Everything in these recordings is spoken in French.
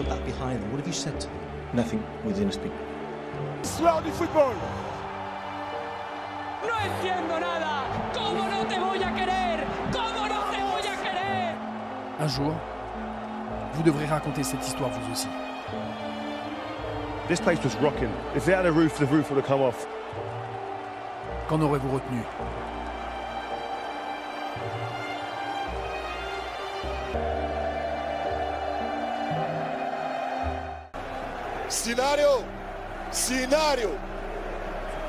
put that behind them. What have you said to them? Nothing, we didn't speak. L'histoire du football. No entiendo nada. ¿Cómo no te voy a querer? ¿Cómo no te voy a querer? Un jour, vous devrez raconter cette histoire vous aussi. This place was rocking. If they had a roof, the roof would have come off. Qu'en aurez-vous retenu? سيناريو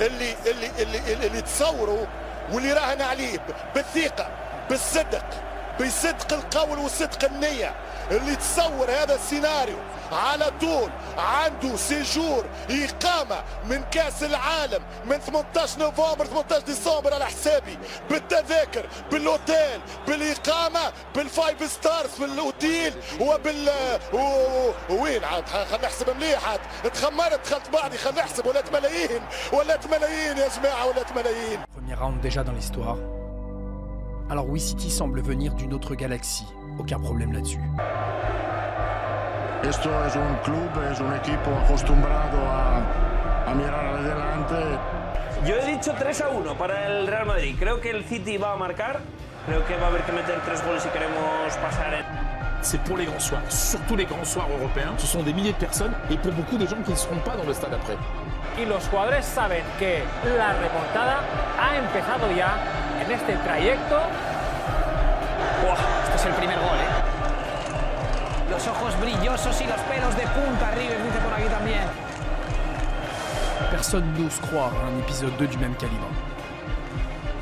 اللي تصوروا واللي راهن عليه بالثقة بالصدق بصدق القول وصدق النية اللي تصور هذا السيناريو على طول عنده سيجور إقامة من كأس العالم من 18 نوفمبر 18 ديسمبر على حسابي بالتذاكر بالأوتيل بالإقامة بالفايف ستارز بالأوتيل وين عاد خلينا نحسب مليح عاد دخلت بعضي خلينا نحسب ولات ملايين يا جماعة ولات ملايين. Premier round déjà dans l'histoire. Alors oui, City semble venir d'une autre galaxie. Aucun problème là-dessus. Esto es un club, es un equipo acostumbrado a mirar adelante. Yo he dicho 3-1 para el Real Madrid. Creo que el City va a marcar. Creo que va a haber que meter 3 goles si queremos pasar. C'est pour les grands soirs, surtout les grands soirs européens. Ce sont des milliers de personnes et pour beaucoup de gens qui ne seront pas dans le stade après. Y los jugadores saben que la remontada ha empezado ya en este trayecto. Este es el primer gol, Los ojos brillosos y los pelos de punta arriba, dice por aquí también. Personne n'ose croire à un épisode 2 du même calibre.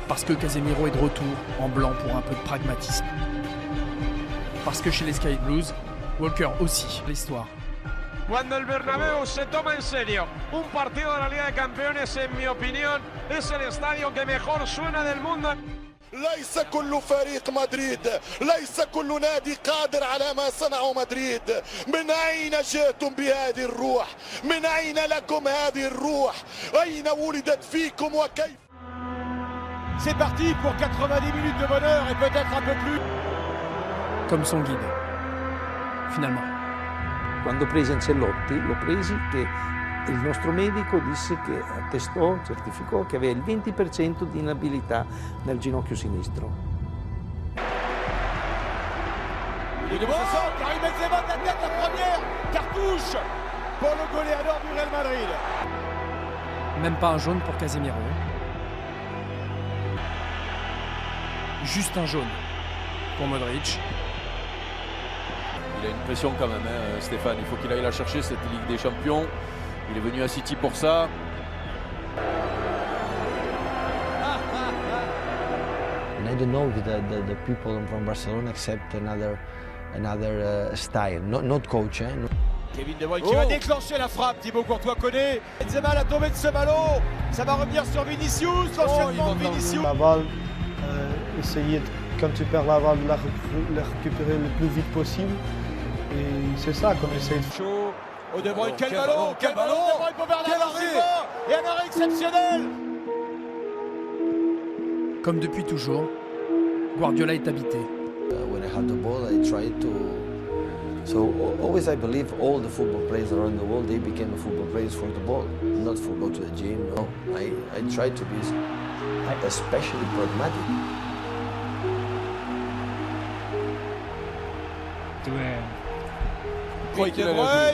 Parce que Casemiro est de retour en blanc pour un peu de pragmatisme. Parce que chez les Sky Blues, Walker aussi, l'histoire. Cuando el Bernabéu se toma en serio un partido de la Liga de Campeones, en mi opinión, es el estadio que mejor suena del mundo. ليس كل فريق مدريد ليس كل نادي قادر على ما صنعه مدريد من أين جئتم بهذه الروح من أين لكم هذه الروح أين ولدت فيكم وكيف. C'est parti pour 90 minutes de bonheur et peut-être un peu plus. Comme son guide, finalement. Quando presi Ancelotti, l'ho presi che il nostro medico disse che attestò, certificò che aveva il 20% di inabilità nel ginocchio sinistro. Karim Benzema de la tête, la première cartouche pour le goleador du Real Madrid. Même pas un jaune pour Casemiro. Juste un jaune pour Modric. Il a une pression quand même, Stéphane. Il faut qu'il aille la chercher, cette Ligue des Champions. Il est venu à City pour ça. And I don't know if the people from Barcelona accept another style, not coach. Kevin De Bruyne qui va déclencher la frappe, Thibaut Courtois connaît. Benzema la tombée de ce ballon, ça va revenir sur Vinicius, l'enchaînement de Vinicius. La balle, essayer quand tu perds la balle, la récupérer le plus vite possible. Et c'est ça qu'on essaie de faire. Oh, De Bruyne, quel ballon, De Bruyne pour Bernardo Silva, et un arrêt exceptionnel. Comme depuis toujours, Guardiola est habité. When I had the ball, I tried to. So always I believe all the football players around the world, they became football players for the ball, not for go to the gym. No, I try to be especially pragmatic.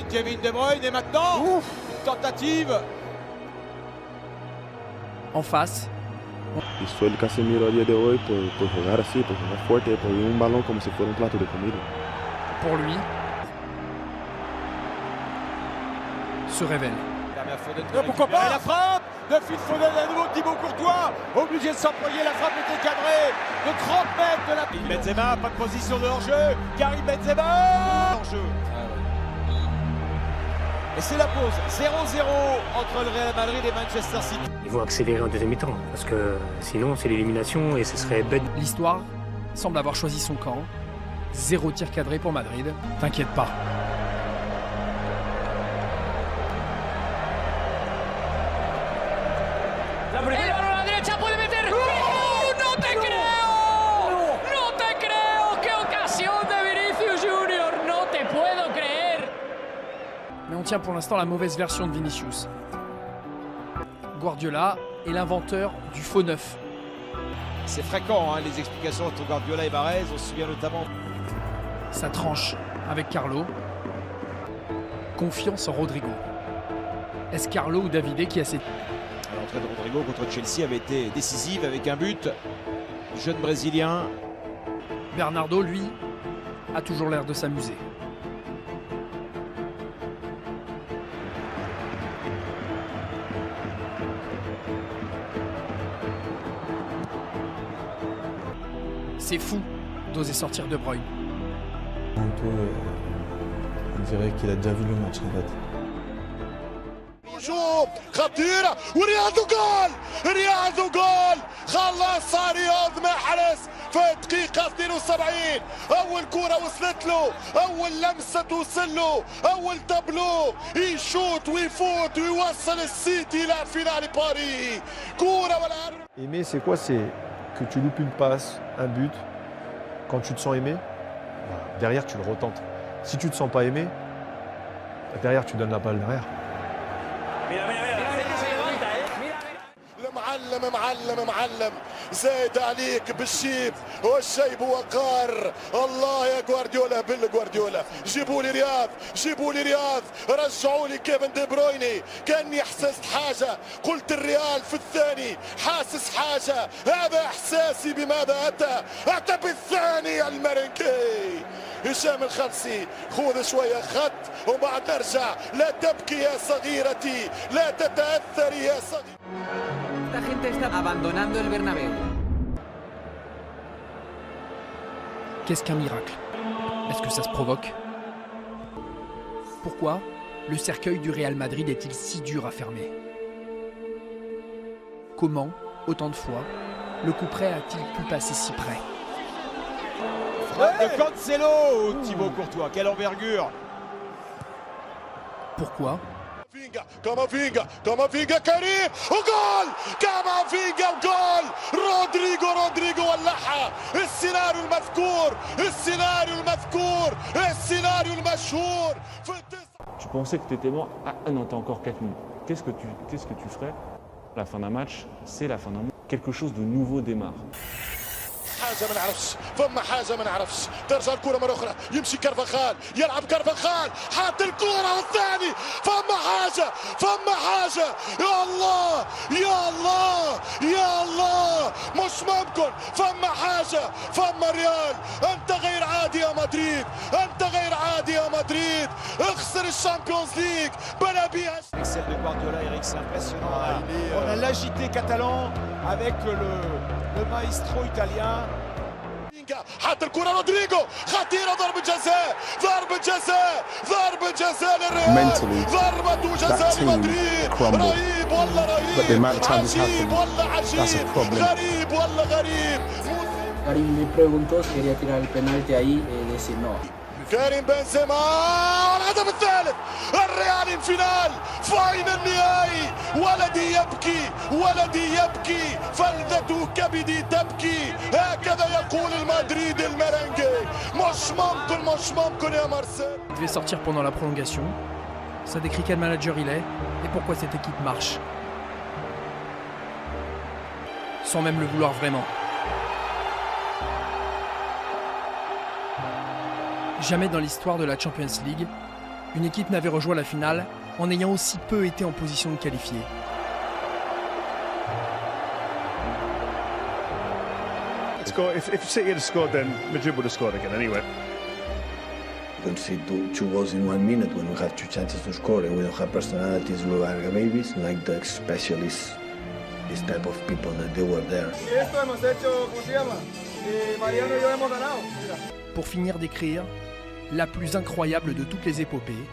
Kevin De Bruyne et maintenant, tentative. En face. Isso el Casemiro a día de hoy por jugar así, por jugar fuerte, por un balón como si fuera un plato de comida. Pour lui, se révèle. Pourquoi pas la frappe de Phil Foden à nouveau, Thibaut Courtois obligé de s'employer, la frappe était cadrée de 30 mètres de la pile. Benzema, pas de position de hors-jeu, Karim Benzema hors-jeu. Et c'est la pause, 0-0 entre le Real Madrid et Manchester City. Ils vont accélérer en deuxième mi-temps, parce que sinon c'est l'élimination et ce serait bête. L'histoire semble avoir choisi son camp. 0 tir cadré pour Madrid. T'inquiète pas. La primera a la derecha puede meter. ¡No te creo! ¡No te creo! ¡Qué ocasión de Vinicius Junior! ¡No te puedo creer! retient pour l'instant la mauvaise version de Vinicius. Guardiola est l'inventeur du faux neuf. C'est fréquent, hein, les explications entre Guardiola et Mahrez. On se souvient notamment. Ça tranche avec Carlo. Confiance en Rodrigo. Est-ce Carlo ou Davide qui a cette... L'entrée de Rodrigo contre Chelsea avait été décisive avec un but. Le jeune Brésilien. Bernardo, lui, a toujours l'air de s'amuser. C'est fou d'oser sortir De Bruyne. Un peu, on dirait qu'il a déjà vu le match en fait. خطيرة ورياضو جول رياضو جول خلصها رياض محرز في الدقيقة 72 أول كرة وصلت له أول لمسة توصل له أول تابلو يشوط ويفوت ويوصل السيتي إلى فينال باريس كرة ولا. Aimer, c'est quoi? C'est que tu loupes une passe, un but, quand tu te sens aimé, derrière tu le retentes. Si tu te sens pas aimé, derrière tu donnes la balle derrière. معلم زايد عليك بالشيب والشيب وقار. الله يا جوارديولا بالجوارديولا. جيبوا لي رياض رجعوا لي كيفن دي برويني. كاني حسست حاجه قلت الريال في الثاني حاسس حاجه. هذا احساسي بماذا اتى بالثاني المرنكي هشام الخلسي. خذ شويه خط وبعد نرجع. لا تبكي يا صغيرتي لا تتاثري يا صغيرتي. La gente está abandonando el Bernabéu. Qu'est-ce qu'un miracle? Est-ce que ça se provoque? Pourquoi le cercueil du Real Madrid est-il si dur à fermer? Comment, autant de fois, le coup près a-t-il pu passer si près? Frappe de Cancelo, Thibaut Courtois, quelle envergure! Pourquoi? كامافينجا كريم وجول. كامافينجا وجول. رودريجو ولعها. السيناريو المشهور في Tu pensais que tu étais mort. Ah non, t'as encore 4 minutes. Qu'est-ce que tu ferais? La fin d'un match, c'est la fin d'un match. Quelque chose de nouveau démarre. حاجه ما نعرفش ترجع الكره مره اخرى يمشي كارفاخال يلعب كارفاخال حاط الكره والثاني فما حاجه يا الله مش ممكن فما حاجه فما ريال. انت غير عادي يا مدريد اخسر الشامبيونز ليج بلا بيها. Celle de Guardiola, Eric, c'est impressionnant. On a l'agité catalan avec le maestro italien. حتى الكرة رودريجو خطيرة. ضربة جزاء للريال. ضربة جزاء لمدريد. رهيب والله عجيب والله غريب. Karim me preguntó si quería tirar el penalti ahí, decir no. كريم بنزيما الهدف الثالث. الريال انفينال فاينل نهائي. ولدي يبكي فلذة كبدي تبكي. هكذا يقول المدريد المرنجي. مش ممكن يا مارسيل. Il devait sortir pendant la prolongation. Ça décrit quel manager il est et pourquoi cette équipe marche. Sans même le vouloir vraiment. Jamais dans l'histoire de la Champions League, une équipe n'avait rejoint la finale en ayant aussi peu été en position de qualifier. If City had scored, then Madrid would have scored again anyway. We can see two goals in 1 minute when we have 2 chances to score and we don't have personalities, we are babies, like the specialists, this type of people that they were there. Esto hemos hecho, ¿cómo se llama? Mariano y yo hemos ganado. Pour finir d'écrire la plus incroyable de toutes les épopées,